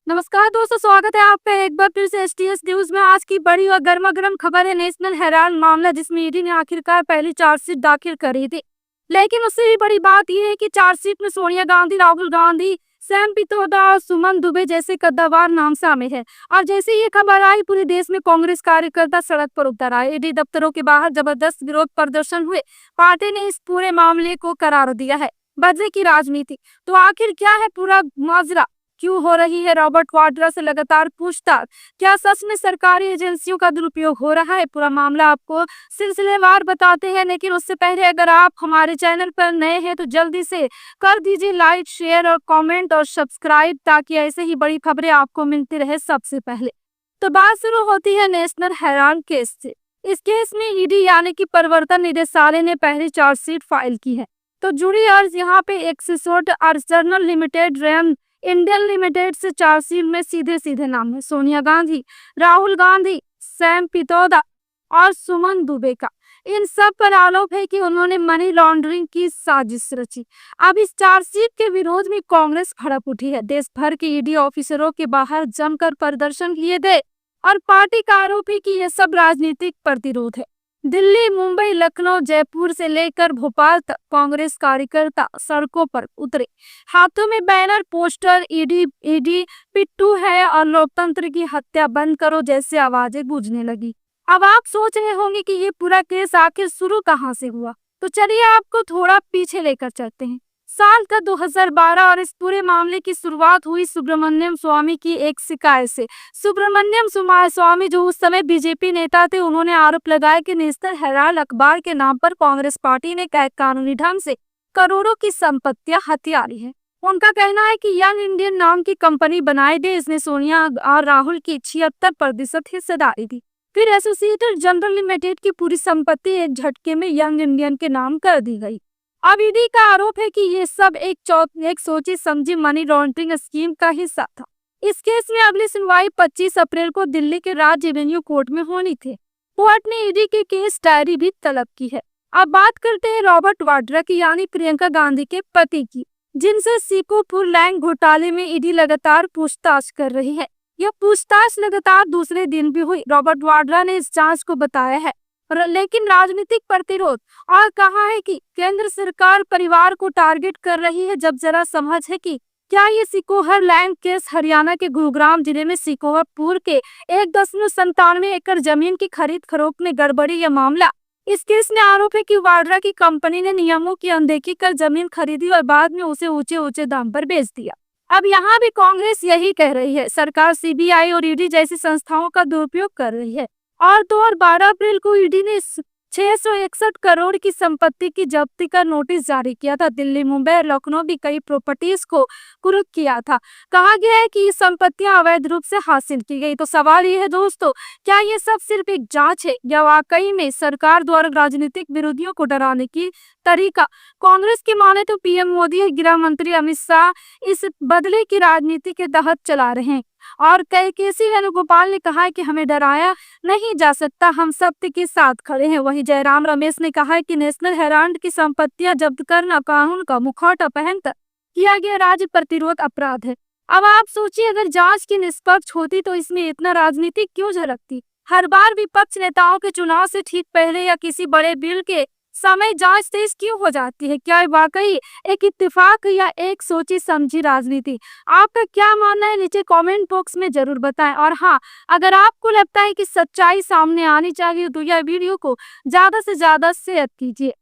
नमस्कार दोस्तों, स्वागत है आपका एक बार फिर से एसटीएस न्यूज में। आज की बड़ी और गर्मा-गर्म खबर है नेशनल हेराल्ड मामला, जिसमें ईडी ने आखिरकार पहली चार्जशीट दाखिल करी थी। लेकिन उससे भी बड़ी बात यह है कि चार्जशीट में सोनिया गांधी, राहुल गांधी, सैम पित्रोदा और सुमन दुबे जैसे कद्दावर नाम शामिल है। और जैसे ये खबर आई, पूरे देश में कांग्रेस कार्यकर्ता सड़क पर उतर आए। ईडी दफ्तरों के बाहर जबरदस्त विरोध प्रदर्शन हुए। पार्टी ने इस पूरे मामले को करार दिया है बदले की राजनीति। तो आखिर क्या है पूरा माजरा? क्यों हो रही है रॉबर्ट वाड्रा से लगातार पूछताछ? क्या सच में सरकारी एजेंसियों का दुरुपयोग हो रहा है? पूरा मामला आपको सिलसिलेवार बताते हैं, लेकिन उससे पहले अगर आप हमारे चैनल पर नए हैं तो जल्दी से कर दीजिए लाइक, शेयर और कमेंट और सब्सक्राइब, ताकि ऐसे ही बड़ी खबरें आपको मिलती रहे सबसे पहले। तो बात शुरू होती है नेशनल हेराल्ड केस से। इस केस में ईडी यानी कि प्रवर्तन निदेशालय ने पहली चार्जशीट फाइल की है। तो जुड़ी अर्ज यहाँ पे एक्सिसोड अर्जनल लिमिटेड, रैम इंडियन लिमिटेड से चार्जशीट में सीधे सीधे नाम है सोनिया गांधी, राहुल गांधी, सैम पित्रोदा और सुमन दुबे का। इन सब पर आरोप है कि उन्होंने मनी लॉन्ड्रिंग की साजिश रची। अब इस चार्जशीट के विरोध में कांग्रेस भड़क उठी है। देश भर के ईडी ऑफिसरों के बाहर जमकर प्रदर्शन किए गए और पार्टी का आरोप है कि यह सब राजनीतिक प्रतिरोध है। दिल्ली, मुंबई, लखनऊ, जयपुर से लेकर भोपाल तक कांग्रेस कार्यकर्ता सड़कों पर उतरे। हाथों में बैनर, पोस्टर, ईडी ईडी पिट्टू है और लोकतंत्र की हत्या बंद करो जैसी आवाजें गूंजने लगी। अब आप सोच रहे होंगे कि ये पूरा केस आखिर शुरू कहां से हुआ। तो चलिए आपको थोड़ा पीछे लेकर चलते हैं। साल का 2012 और इस पूरे मामले की शुरुआत हुई सुब्रमण्यम स्वामी की एक शिकायत से। सुब्रमण्यम स्वामी जो उस समय बीजेपी नेता थे, उन्होंने आरोप लगाया कि नेशनल हेराल्ड अखबार के नाम पर कांग्रेस पार्टी ने गैर कानूनी ढंग से करोड़ों की संपत्तियां हथियारी है। उनका कहना है कि यंग इंडियन नाम की कंपनी बनाई गई, इसने सोनिया और राहुल की 76% हिस्सेदारी दी। फिर एसोसिएटेड जनरल लिमिटेड की पूरी संपत्ति एक झटके में यंग इंडियन के नाम कर दी गई। अब ईडी का आरोप है कि ये सब एक सोची समझी मनी लॉन्ड्रिंग स्कीम का हिस्सा था। इस केस में अगली सुनवाई 25 अप्रैल को दिल्ली के राज्य रेवेन्यू कोर्ट में होनी थी। कोर्ट ने ईडी की केस डायरी भी तलब की है। अब बात करते हैं रॉबर्ट वाड्रा की, यानी प्रियंका गांधी के पति की, जिनसे सीकोपुर लैंड घोटाले में ईडी लगातार पूछताछ कर रही है। यह पूछताछ लगातार दूसरे दिन भी हुई। रॉबर्ट वाड्रा ने इस जांच को बताया है लेकिन राजनीतिक प्रतिरोध, और कहा है कि केंद्र सरकार परिवार को टारगेट कर रही है। जब जरा समझ है कि क्या ये सिकोहर लैंड केस हरियाणा के गुरुग्राम जिले में सिकोहरपुर के 1.97 एकड़ जमीन की खरीद फरोख्त में गड़बड़ी या मामला। इस केस में आरोप है कि वाड्रा की कंपनी ने नियमों की अनदेखी कर जमीन खरीदी और बाद में उसे ऊंचे ऊंचे दाम पर बेच दिया। अब यहाँ भी कांग्रेस यही कह रही है, सरकार सीबीआई और ईडी जैसी संस्थाओं का दुरुपयोग कर रही है। और 2 और 12 अप्रैल को ईडी ने 661 करोड़ की संपत्ति की जब्ती का नोटिस जारी किया था। दिल्ली, मुंबई और लखनऊ भी कई प्रॉपर्टीज को कुर्क किया था। कहा गया है कि ये संपत्तियां अवैध रूप से हासिल की गई। तो सवाल ये है दोस्तों, क्या ये सब सिर्फ एक जांच है या वाकई में सरकार द्वारा राजनीतिक विरोधियों को डराने की तरीका? कांग्रेस की माने तो पीएम मोदी और गृह मंत्री अमित शाह इस बदले की राजनीति के तहत चला रहे हैं। और केसी वेणुगोपाल ने कहा है कि हमें डराया नहीं जा सकता, हम सत्य के साथ खड़े हैं। वहीं जयराम रमेश ने कहा है कि नेशनल हेराल्ड की संपत्तियां जब्त करना कानून का मुखौटा पहनकर किया गया राज्य प्रतिरोध अपराध है। अब आप सोचिए, अगर जांच की निष्पक्ष होती तो इसमें इतना राजनीति क्यों झलकती? हर बार विपक्ष नेताओं के चुनाव से ठीक पहले या किसी बड़े बिल के समय जांच तेज क्यों हो जाती है? क्या वाकई एक इत्तेफाक या एक सोची समझी राजनीति? आपका क्या मानना है नीचे कमेंट बॉक्स में जरूर बताएं। और हाँ, अगर आपको लगता है कि सच्चाई सामने आनी चाहिए तो यह वीडियो को ज्यादा से ज्यादा शेयर कीजिए।